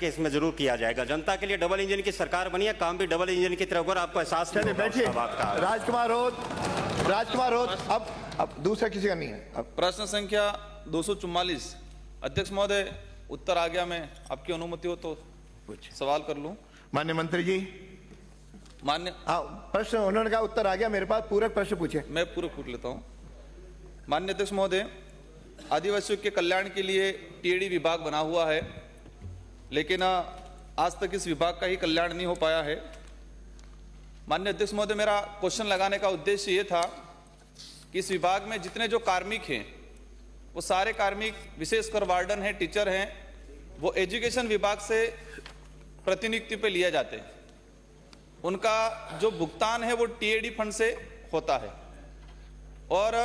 कि इसमें जरूर किया जाएगा। जनता के लिए डबल इंजन की सरकार बनी है, काम भी डबल इंजन की तरफ, आपको एहसास नहीं होगा उसका बात का। राजकुमार रोत, अब दूसरा किसी का नहीं है। अब प्रश्न संख्या 244। अध्यक्ष महोदय, उत्तर आ गया, मैं आपकी अनुमति हो तो सवाल कर लूं। माननीय मंत्री जी, मान्य प्रश्न उन्होंने कहा उत्तर आ गया, मेरे पास पूरक प्रश्न पूछे। मैं पूरा पूछ लेता हूं। माननीय अध्यक्ष महोदय, आदिवासियों के कल्याण के लिए टीएडी विभाग बना हुआ है, लेकिन आज तक इस विभाग का ही कल्याण नहीं हो पाया है। माननीय अध्यक्ष महोदय, मेरा क्वेश्चन लगाने का उद्देश्य ये था कि इस विभाग में जितने जो कार्मिक हैं वो सारे कार्मिक, विशेषकर वार्डन हैं, टीचर हैं, वो एजुकेशन विभाग से प्रतिनियुक्ति पे लिए जाते हैं। उनका जो भुगतान है वो टीएडी फंड से होता है, और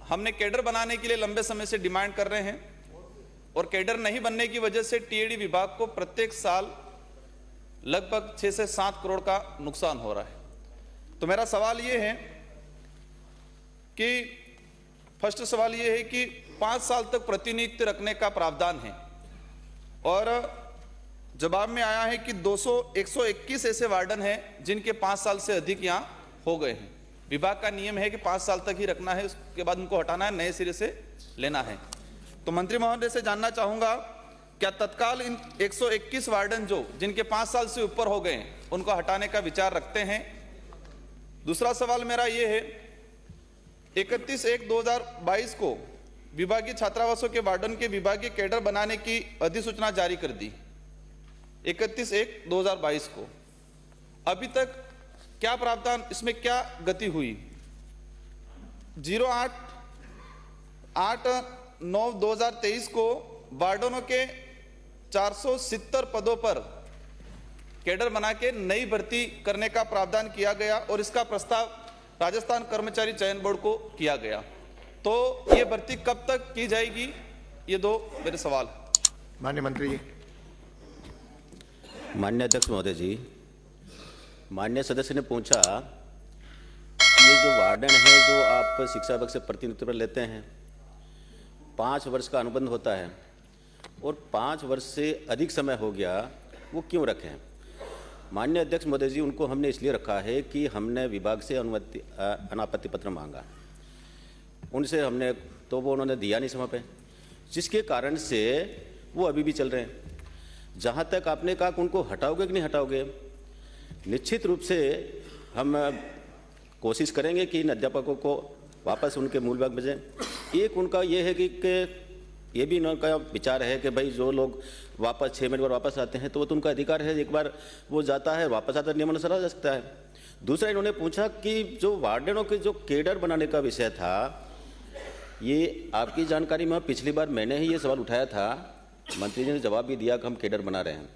हमने कैडर बनाने के लिए लंबे समय से डिमांड कर रहे हैं, और कैडर नहीं बनने की वजह से टीएडी विभाग को प्रत्येक साल लगभग 6 से 7 करोड़ का नुकसान हो रहा है। तो मेरा सवाल ये है कि फर्स्ट सवाल ये है कि 5 साल तक प्रतिनियुक्ति रखने का प्रावधान है, और जवाब में आया है कि 121 ऐसे वार्डन हैं जिनके 5 साल से अधिक यहाँ हो गए हैं। विभाग का नियम है कि 5 साल तक ही रखना है, उसके बाद उनको हटाना है, नए सिरे से लेना है। तो मंत्री महोदय से जानना चाहूंगा, क्या तत्काल इन 121 वार्डन जिनके 5 साल से ऊपर हो गए हैं उनको हटाने का विचार रखते हैं? दूसरा सवाल मेरा ये है, 31/1/2022 को विभागीय छात्रावासों के वार्डन के विभागीय कैडर बनाने की अधिसूचना जारी कर दी 31/1/2022 को। अभी तक क्या प्रावधान, इसमें क्या गति हुई? 08/8/9/2023 को वार्डनों के 470 पदों पर कैडर बना के नई भर्ती करने का प्रावधान किया गया, और इसका प्रस्ताव राजस्थान कर्मचारी चयन बोर्ड को किया गया। तो ये भर्ती कब तक की जाएगी? ये 2 मेरे सवाल। माननीय मंत्री जी। माननीय अध्यक्ष महोदय जी, माननीय सदस्य ने पूछा कि ये जो वार्डन है जो आप शिक्षा विभाग से प्रतिनियुक्ति पर लेते हैं, 5 वर्ष का अनुबंध होता है, और 5 वर्ष से अधिक समय हो गया, वो क्यों रखे हैं? माननीय अध्यक्ष महोदय जी, उनको हमने इसलिए रखा है कि हमने विभाग से अनापत्ति पत्र मांगा, उनसे हमने, तो वो उन्होंने दिया नहीं समय पे, जिसके कारण से वो अभी भी चल रहे हैं। जहाँ तक आपने कहा कि उनको हटाओगे कि नहीं हटाओगे, निश्चित रूप से हम कोशिश करेंगे कि इन अध्यापकों को वापस उनके मूल विभाग भेजें। एक उनका ये है कि ये भी उनका विचार है कि भाई जो लोग वापस 6 महीने बाद वापस आते हैं तो उनका अधिकार है, एक बार वो जाता है वापस आता है, नियमानुसार आ जा सकता है। दूसरा, इन्होंने पूछा कि जो वार्डनों के जो कैडर बनाने का विषय था, ये आपकी जानकारी में पिछली बार मैंने ही ये सवाल उठाया था, मंत्री जी ने जवाब भी दिया कि हम कैडर बना रहे हैं।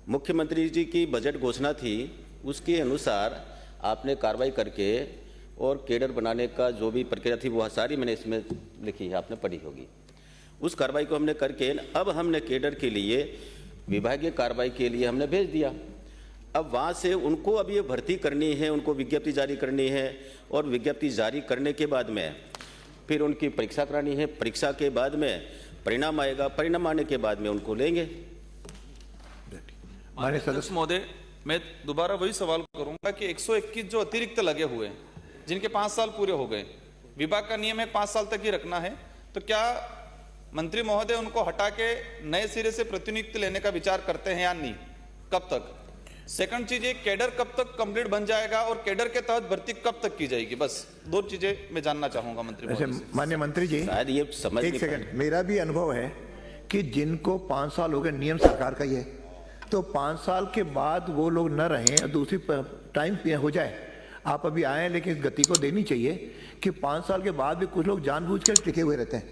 मुख्यमंत्री जी की बजट घोषणा थी, उसके अनुसार आपने कार्रवाई करके और कैडर बनाने का जो भी प्रक्रिया थी वो सारी मैंने इसमें लिखी है, आपने पढ़ी होगी। उस कार्रवाई को हमने करके अब हमने कैडर के लिए विभागीय कार्रवाई के लिए हमने भेज दिया। अब वहाँ से उनको अब ये भर्ती करनी है, उनको विज्ञप्ति जारी करनी है, और विज्ञप्ति जारी करने के बाद में फिर उनकी परीक्षा करानी है। परीक्षा के बाद में परिणाम आएगा, परिणाम आने के बाद में उनको लेंगे। अध्यक्ष महोदय, मैं दोबारा वही सवाल करूंगा कि 121 जो अतिरिक्त लगे हुए हैं, जिनके 5 साल पूरे हो गए, विभाग का नियम है 5 साल तक ही रखना है, तो क्या मंत्री महोदय उनको हटा के नए सिरे से प्रतिनियुक्ति लेने का विचार करते हैं या नहीं? कब तक? सेकंड चीज, ये कैडर कब तक कंप्लीट बन जाएगा, और कैडर के तहत भर्ती कब तक की जाएगी? बस 2 चीजें मैं जानना चाहूंगा मंत्री महोदय से। माननीय मंत्री जी, शायद ये समझ एक सेकंड, मेरा भी अनुभव है कि जिनको 5 साल हो गए, नियम सरकार का ही है, तो 5 साल के बाद वो लोग न रहें और दूसरी टाइम हो जाए। आप अभी आए हैं, लेकिन इस गति को देनी चाहिए कि 5 साल के बाद भी कुछ लोग जानबूझकर टिके हुए रहते हैं,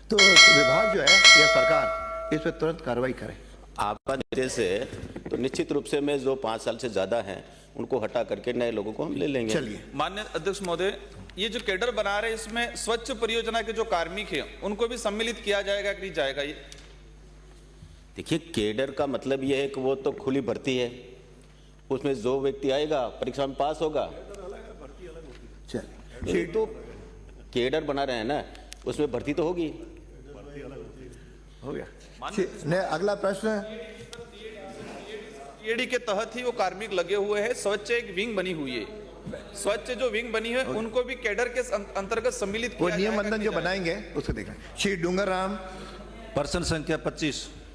तो विभाग जो है या सरकार इस पर तुरंत कार्रवाई करे। आपका निर्देश है तो निश्चित रूप से मैं जो 5 साल से ज्यादा हैं उनको हटा करके नए लोगों को हम ले लेंगे। चलिए। माननीय अध्यक्ष महोदय, ये जो कैडर बना रहे हैं, इसमें स्वच्छ परियोजना के जो कार्मिक हैं उनको भी सम्मिलित किया जाएगा कि नहीं जाएगा? ये देखिए, कैडर का मतलब ये है कि वो तो खुली भर्ती है, उसमें जो व्यक्ति आएगा परीक्षा में पास होगा। तो कैडर बना रहे हैं ना, उसमें भर्ती तो होगी। हो गया। ने अगला प्रश्न। टीएडी के तहत ही वो कार्मिक लगे हुए हैं। स्वच्छ एक विंग बनी हुई है, स्वच्छ जो विंग बनी है उनको भी कैडर के अंतर्गत सम्मिलित वो किया नियम जाएगा बंधन कि जो नहीं? बनाएंगे उसको देखना। श्री डूंगर राम। पर्सन संख्या 25।